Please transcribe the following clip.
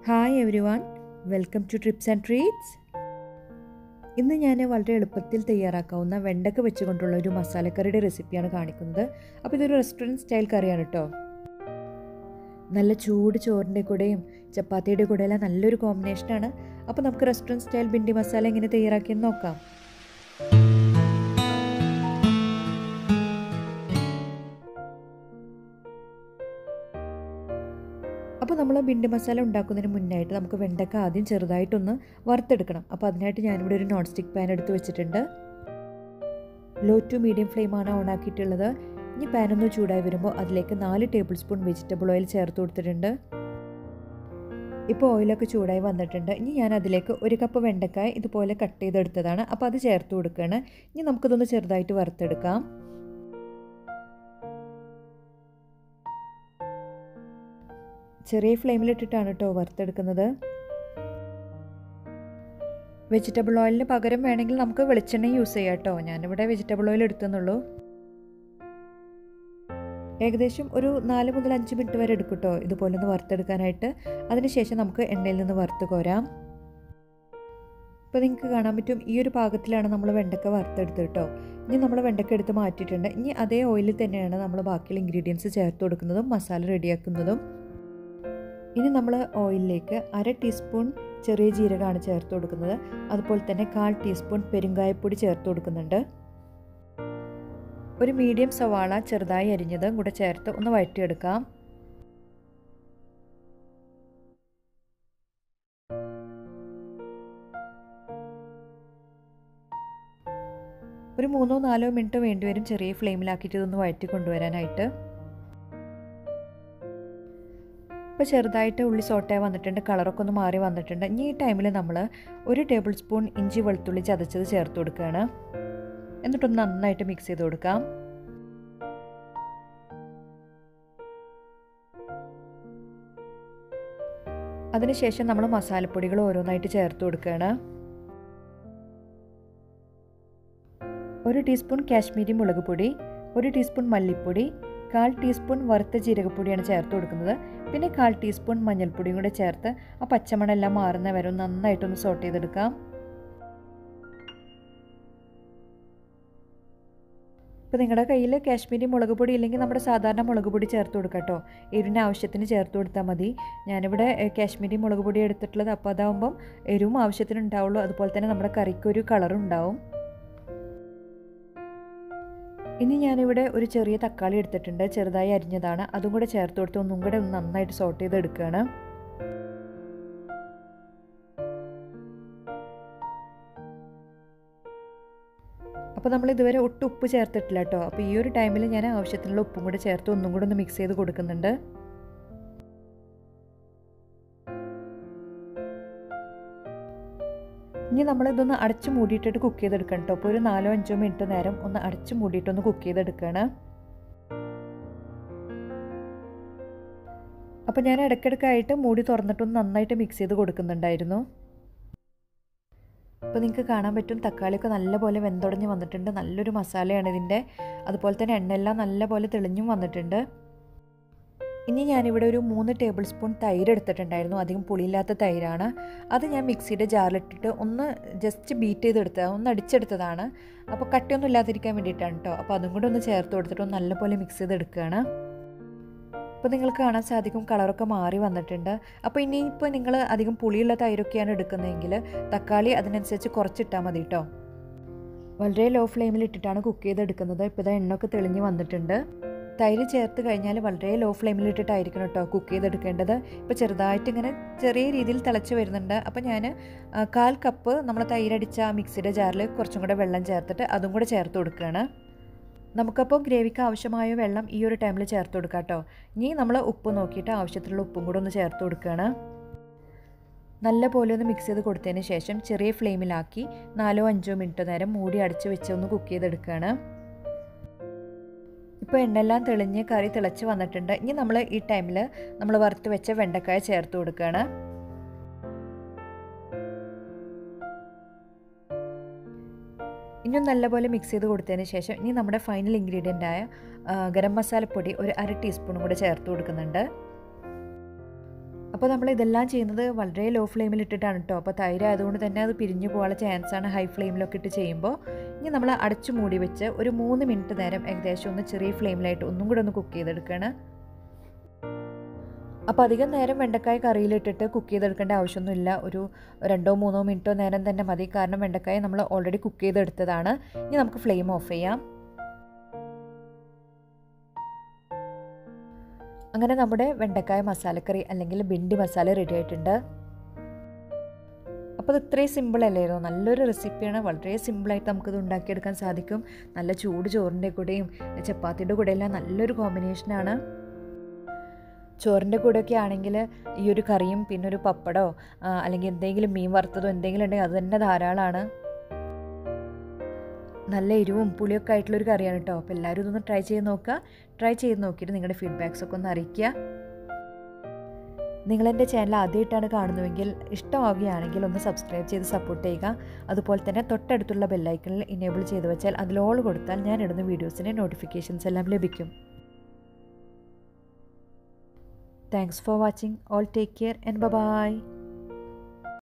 Hi everyone, welcome to Trips and Treats. ഇന്ന് ഞാൻ വളരെ എളുപ്പത്തിൽ തയ്യാറാക്കാവുന്ന വെണ്ടക്ക വെച്ചുകൊണ്ടുള്ള ഒരു മസാലക്കറിയുടെ റെസിപ്പിയാണ് കാണിക്കുന്നത്. അപ്പോൾ ഇതൊരു റെസ്റ്റോറൻറ്റ് സ്റ്റൈൽ കറിയാണ് കേട്ടോ. നല്ല ചൂട് ചോറിൻ്റെ കൂടെയും ചപ്പാത്തിയുടെ കൂടെയെല്ലാം നല്ലൊരു കോമ്പിനേഷനാണ്. അപ്പോൾ നമുക്ക് റെസ്റ്റോറൻറ്റ് സ്റ്റൈൽ ഭിണ്ടി മസാല എങ്ങനെ തയ്യാറാക്കിയെന്ന് നോക്കാം. അപ്പോൾ നമ്മൾ ഭിണ്ടി മസാല ഉണ്ടാക്കുന്നതിന് മുന്നായിട്ട് നമുക്ക് വെണ്ടക്ക ആദ്യം ചെറുതായിട്ടൊന്ന് വറുത്തെടുക്കണം. അപ്പോൾ അതിനായിട്ട് ഞാനിവിടെ ഒരു നോൺ സ്റ്റിക്ക് പാൻ എടുത്ത് വെച്ചിട്ടുണ്ട്. ലോ ടു മീഡിയം ഫ്ലെയിമാണ് ഓൺ ആക്കിയിട്ടുള്ളത്. ഇനി പാനൊന്ന് ചൂടായി വരുമ്പോൾ അതിലേക്ക് 4 ടേബിൾ സ്പൂൺ വെജിറ്റബിൾ ഓയിൽ ചേർത്ത് കൊടുത്തിട്ടുണ്ട്. ഇപ്പോൾ ഓയിലൊക്കെ ചൂടായി വന്നിട്ടുണ്ട്. ഇനി ഞാൻ അതിലേക്ക് 1 കപ്പ് വെണ്ടക്കായ ഇതുപോലെ കട്ട് ചെയ്തെടുത്തതാണ്. അപ്പോൾ അത് ചേർത്ത് കൊടുക്കുകയാണ്. ഇനി നമുക്കിതൊന്ന് ചെറുതായിട്ട് വറുത്തെടുക്കാം. ചെറിയ ഫ്ലെയിമിലിട്ടിട്ടാണ് കേട്ടോ വറുത്തെടുക്കുന്നത്. വെജിറ്റബിൾ ഓയിലിന് പകരം വേണമെങ്കിൽ നമുക്ക് വെളിച്ചെണ്ണ യൂസ് ചെയ്യാം കേട്ടോ. ഞാനിവിടെ വെജിറ്റബിൾ ഓയിൽ എടുക്കുന്നുള്ളൂ. ഏകദേശം ഒരു 4 മുതൽ 5 മിനിറ്റ് വരെ എടുക്കും കേട്ടോ ഇതുപോലെ ഒന്ന് വറുത്തെടുക്കാനായിട്ട്. അതിനുശേഷം നമുക്ക് എണ്ണയിൽ നിന്ന് വറുത്ത് കോരാം. ഇപ്പോൾ നിങ്ങൾക്ക് കാണാൻ പറ്റും ഈ ഒരു പാകത്തിലാണ് നമ്മൾ വെണ്ടക്ക വറുത്തെടുത്ത് കേട്ടോ. ഇനി നമ്മൾ വെണ്ടക്ക എടുത്ത് മാറ്റിയിട്ടുണ്ട്. ഇനി അതേ ഓയിലിൽ തന്നെയാണ് നമ്മൾ ബാക്കിയുള്ള ഇൻഗ്രീഡിയൻസ് ചേർത്ത് കൊടുക്കുന്നതും മസാല റെഡിയാക്കുന്നതും. ഇനി നമ്മൾ ഓയിലിലേക്ക് 1/2 ടീസ്പൂൺ ചെറിയ ജീരകമാണ് ചേർത്ത് കൊടുക്കുന്നത്. അതുപോലെ തന്നെ 1/4 ടീസ്പൂൺ പെരുങ്കായപ്പൊടി ചേർത്ത് കൊടുക്കുന്നുണ്ട്. ഒരു മീഡിയം സവാള ചെറുതായി അരിഞ്ഞത് കൂടെ ചേർത്ത് ഒന്ന് വഴറ്റിയെടുക്കാം. ഒരു 3-4 മിനിറ്റ് വേണ്ടിവരും ചെറിയ ഫ്ലെയിമിലാക്കിയിട്ട് ഇതൊന്ന് വഴറ്റി കൊണ്ടുവരാനായിട്ട്. ഇപ്പോൾ ചെറുതായിട്ട് ഉള്ളി സോട്ടായി വന്നിട്ടുണ്ട്, കളറൊക്കെ ഒന്ന് മാറി വന്നിട്ടുണ്ട്. ഇനി ഈ ടൈമിൽ നമ്മൾ 1 ടേബിൾ സ്പൂൺ ഇഞ്ചി വെളുത്തുള്ളി ചതച്ചത് ചേർത്ത് കൊടുക്കുകയാണ്. എന്നിട്ടൊന്ന് നന്നായിട്ട് മിക്സ് ചെയ്ത് കൊടുക്കാം. അതിനുശേഷം നമ്മൾ മസാലപ്പൊടികൾ ഓരോന്നായിട്ട് ചേർത്ത് കൊടുക്കുകയാണ്. 1 ടീസ്പൂൺ കാശ്മീരി മുളക് പൊടി, 1 ടീസ്പൂൺ മല്ലിപ്പൊടി, 1/4 ടീസ്പൂൺ വറുത്ത ജീരകപ്പൊടിയാണ് ചേർത്ത് കൊടുക്കുന്നത്. പിന്നെ 1/4 ടീസ്പൂൺ മഞ്ഞൾപ്പൊടിയും കൂടെ ചേർത്ത് ആ പച്ചമണെല്ലാം മാറുന്ന വരെ നന്നായിട്ടൊന്ന് സോട്ട് ചെയ്തെടുക്കാം. ഇപ്പോൾ നിങ്ങളുടെ കയ്യിൽ കാശ്മീരി മുളക് പൊടി ഇല്ലെങ്കിൽ നമ്മുടെ സാധാരണ മുളക് പൊടി ചേർത്ത് കൊടുക്കാം കേട്ടോ. എരിവിന് ആവശ്യത്തിന് ചേർത്ത് കൊടുത്താൽ മതി. ഞാനിവിടെ കാശ്മീരി മുളക് പൊടി എടുത്തിട്ടുള്ളത്. അപ്പോൾ അതാവുമ്പം എരിവും ആവശ്യത്തിന് ഉണ്ടാവുള്ളൂ. അതുപോലെ തന്നെ നമ്മുടെ കറിക്കൊരു കളറും ഉണ്ടാവും. ഇനി ഞാനിവിടെ ഒരു ചെറിയ തക്കാളി എടുത്തിട്ടുണ്ട്, ചെറുതായി അരിഞ്ഞതാണ്. അതും കൂടെ ചേർത്ത് കൊടുത്ത് ഒന്നും കൂടെ ഒന്ന് നന്നായിട്ട് സോട്ട് ചെയ്തെടുക്കുകയാണ്. അപ്പോൾ നമ്മൾ ഇതുവരെ ഒട്ടും ഉപ്പ് ചേർത്തിട്ടില്ല കേട്ടോ. അപ്പോൾ ഈ ഒരു ടൈമിൽ ഞാൻ ആവശ്യത്തിനുള്ള ഉപ്പും കൂടെ ചേർത്ത് ഒന്നും കൂടെ ഒന്ന് മിക്സ് ചെയ്ത് കൊടുക്കുന്നുണ്ട്. ഇനി നമ്മളിതൊന്ന് അടച്ച് മൂടിയിട്ടിട്ട് കുക്ക് ചെയ്തെടുക്കണം കേട്ടോ. അപ്പോൾ ഒരു 4-5 മിനിറ്റ് നേരം ഒന്ന് അടച്ച് മൂടിയിട്ടൊന്ന് കുക്ക് ചെയ്തെടുക്കുകയാണ്. അപ്പോൾ ഞാൻ ഇടയ്ക്കിടയ്ക്കായിട്ട് മൂടി തുറന്നിട്ടൊന്ന് നന്നായിട്ട് മിക്സ് ചെയ്ത് കൊടുക്കുന്നുണ്ടായിരുന്നു. അപ്പോൾ നിങ്ങൾക്ക് കാണാൻ പറ്റും തക്കാളിയൊക്കെ നല്ലപോലെ വെന്തുടഞ്ഞ് വന്നിട്ടുണ്ട്. നല്ലൊരു മസാലയാണ് ഇതിൻ്റെ. അതുപോലെ തന്നെ എണ്ണയെല്ലാം നല്ലപോലെ തെളിഞ്ഞും വന്നിട്ടുണ്ട്. ഇനി ഞാനിവിടെ ഒരു 3 ടേബിൾ സ്പൂൺ തൈര് എടുത്തിട്ടുണ്ടായിരുന്നു. അധികം പുളിയില്ലാത്ത തൈരാണ്. അത് ഞാൻ മിക്സിയുടെ ജാറിലിട്ടിട്ട് ഒന്ന് ജസ്റ്റ് ബീറ്റ് ചെയ്തെടുത്തതാണ്, ഒന്ന് അടിച്ചെടുത്തതാണ്. അപ്പോൾ കട്ടിയൊന്നും ഇല്ലാതിരിക്കാൻ വേണ്ടിയിട്ടാണ് കേട്ടോ. അപ്പോൾ അതും കൂടെ ഒന്ന് ചേർത്ത് കൊടുത്തിട്ട് ഒന്ന് നല്ലപോലെ മിക്സ് ചെയ്തെടുക്കുകയാണ്. അപ്പോൾ നിങ്ങൾക്ക് കാണാൻ സാധിക്കും കളറൊക്കെ മാറി വന്നിട്ടുണ്ട്. അപ്പോൾ ഇനിയിപ്പോൾ നിങ്ങൾ അധികം പുളിയുള്ള തൈരൊക്കെയാണ് എടുക്കുന്നതെങ്കിൽ തക്കാളി അതിനനുസരിച്ച് കുറച്ചിട്ടാൽ മതി കേട്ടോ. വളരെ ലോ ഫ്ലെയിമിൽ ഇട്ടിട്ടാണ് കുക്ക് ചെയ്തെടുക്കുന്നത്. ഇപ്പോൾ ഇതാ എണ്ണയൊക്കെ തെളിഞ്ഞ് വന്നിട്ടുണ്ട്. തൈര് ചേർത്ത് കഴിഞ്ഞാൽ വളരെ ലോ ഫ്ലെയിമിലിട്ടിട്ടായിരിക്കണം കേട്ടോ കുക്ക് ചെയ്തെടുക്കേണ്ടത്. ഇപ്പോൾ ചെറുതായിട്ട് ഇങ്ങനെ ചെറിയ രീതിയിൽ തിളച്ച് വരുന്നുണ്ട്. അപ്പോൾ ഞാൻ 1/4 കപ്പ് നമ്മൾ തൈരടിച്ച മിക്സിയുടെ ജാറിൽ കുറച്ചും കൂടെ വെള്ളം ചേർത്തിട്ട് അതും കൂടെ ചേർത്ത് കൊടുക്കുകയാണ്. നമുക്കപ്പോൾ ഗ്രേവിക്ക് ആവശ്യമായ വെള്ളം ഈ ഒരു ടൈമിൽ ചേർത്ത് കൊടുക്കാം കേട്ടോ. ഇനി നമ്മൾ ഉപ്പ് നോക്കിയിട്ട് ആവശ്യത്തിനുള്ള ഉപ്പും കൂടെ ഒന്ന് ചേർത്ത് കൊടുക്കുകയാണ്. നല്ല പോലെ ഒന്ന് മിക്സ് ചെയ്ത് കൊടുത്തതിന് ശേഷം ചെറിയ ഫ്ലെയിമിലാക്കി 4-5 മിനിറ്റ് നേരം മൂടി അടച്ച് വെച്ച് ഒന്ന് കുക്ക് ചെയ്തെടുക്കുകയാണ്. ഇപ്പോൾ എണ്ണയെല്ലാം തെളിഞ്ഞ് കറി തിളച്ച് വന്നിട്ടുണ്ട്. ഇനി നമ്മൾ ഈ ടൈമിൽ നമ്മൾ വറുത്ത് വെച്ച വെണ്ടക്കായ ചേർത്ത് കൊടുക്കുകയാണ്. ഇനി നല്ലപോലെ മിക്സ് ചെയ്ത് കൊടുത്തതിന് ശേഷം ഇനി നമ്മുടെ ഫൈനൽ ഇൻഗ്രീഡിയൻ്റായ ഗരം മസാലപ്പൊടി ഒരു 1/2 ടീസ്പൂൺ കൂടെ ചേർത്ത് കൊടുക്കുന്നുണ്ട്. അപ്പോൾ നമ്മൾ ഇതെല്ലാം ചെയ്യുന്നത് വളരെ ലോ ഫ്ലെയിമിൽ ഇട്ടിട്ടാണ് കേട്ടോ. അപ്പോൾ തൈര് ആയതുകൊണ്ട് തന്നെ അത് പിരിഞ്ഞു പോകാനുള്ള ചാൻസാണ് ഹൈ ഫ്ലെയിമിലൊക്കെ ഇട്ട് ചെയ്യുമ്പോൾ. ഇനി നമ്മൾ അടച്ചു മൂടി വെച്ച് ഒരു 3 മിനിറ്റ് നേരം ഏകദേശം ഒന്ന് ചെറിയ ഫ്ലെയിമിലായിട്ട് ഒന്നും കൂടെ ഒന്ന് കുക്ക് ചെയ്തെടുക്കണം. അപ്പോൾ അധികം നേരം വെണ്ടക്കായ കറിയിലിട്ടിട്ട് കുക്ക് ചെയ്തെടുക്കേണ്ട ആവശ്യമൊന്നുമില്ല. ഒരു 2-3 മിനിറ്റോ നേരം തന്നെ മതി. കാരണം വെണ്ടക്കായ നമ്മൾ ഓൾറെഡി കുക്ക് ചെയ്തെടുത്തതാണ്. ഇനി നമുക്ക് ഫ്ലെയിം ഓഫ് ചെയ്യാം. അങ്ങനെ നമ്മുടെ വെണ്ടക്കായ മസാലക്കറി അല്ലെങ്കിൽ ഭിണ്ടി മസാല റെഡി ആയിട്ടുണ്ട്. അപ്പോൾ ഇത് ഇത്രയും സിമ്പിളല്ലായിരുന്നു. നല്ലൊരു റെസിപ്പിയാണ്. വളരെ സിമ്പിളായിട്ട് നമുക്കിത് ഉണ്ടാക്കിയെടുക്കാൻ സാധിക്കും. നല്ല ചൂട് ചോറിൻ്റെ കൂടെയും ചപ്പാത്തിയുടെ കൂടെയെല്ലാം നല്ലൊരു കോമ്പിനേഷനാണ്. ചോറിൻ്റെ കൂടെയൊക്കെ ആണെങ്കിൽ ഈ ഒരു കറിയും പിന്നെ ഒരു പപ്പടമോ അല്ലെങ്കിൽ എന്തെങ്കിലും മീൻ വറുത്തതോ എന്തെങ്കിലും ഉണ്ടെങ്കിൽ അത് തന്നെ ധാരാളമാണ്. നല്ല എരിവും പുളിയൊക്കെ ആയിട്ടുള്ളൊരു കറിയാണ് കേട്ടോ. അപ്പോൾ എല്ലാവരും ഇതൊന്ന് ട്രൈ ചെയ്ത് നോക്കുക. ട്രൈ ചെയ്ത് നോക്കിയിട്ട് നിങ്ങളുടെ ഫീഡ്ബാക്സൊക്കെ ഒന്ന് അറിയിക്കുക. നിങ്ങളെൻ്റെ ചാനൽ ആദ്യമായിട്ടാണ് കാണുന്നതെങ്കിൽ ഇഷ്ടമാവുകയാണെങ്കിൽ ഒന്ന് സബ്സ്ക്രൈബ് ചെയ്ത് സപ്പോർട്ട് ചെയ്യുക. അതുപോലെ തന്നെ തൊട്ടടുത്തുള്ള ബെല്ലൈക്കണിൽ ഇനേബിൾ ചെയ്ത് വെച്ചാൽ അതിൽ ഓൾ കൊടുത്താൽ ഞാൻ ഇടുന്ന വീഡിയോസിൻ്റെ നോട്ടിഫിക്കേഷൻസ് എല്ലാം ലഭിക്കും. Thanks for watching. All take care and bye-bye.